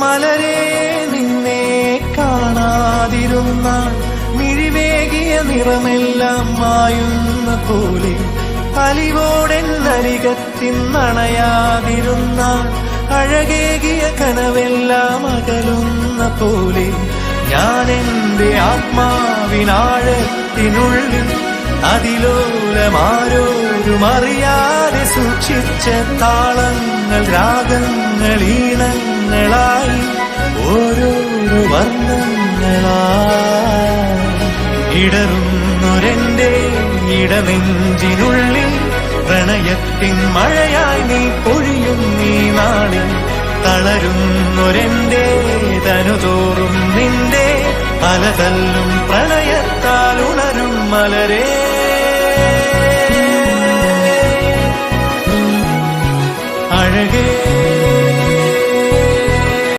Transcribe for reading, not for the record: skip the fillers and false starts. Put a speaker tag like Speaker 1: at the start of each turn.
Speaker 1: മലരെ നിന്നെ കാണാതിരുന്നാൽ മിഴിവേകിയ നിറമെല്ലാം മായുന്ന പോലെ, അലിവോടെന്നരികത്തിന്നണയാതിരുന്നാൽ അഴകേകിയ കനവെല്ലാം അകലുന്ന പോലെ, ഞാൻ എന്റെ ആത്മാവിനാഴത്തിനുള്ളിൽ അതിലോലമാരോരും അറിയാതെ സൂക്ഷിച്ച താളങ്ങൾ, രാഗങ്ങൾ, ഈണങ്ങളായി ഓരോരോ വർണ്ണങ്ങളായി ഇടറുന്നൊരെന്റെ ഇടനെഞ്ചിനുള്ളിൽ പ്രണയത്തിൻ മഴയായി നീ പൊഴിയും നീ നാളിൽ. തളരുന്നൊരെന്റെ തനുതോറും നിന്റെ അലതല്ലും പ്രണയത്താൽ ഉണരും മലരേ. അഴകേ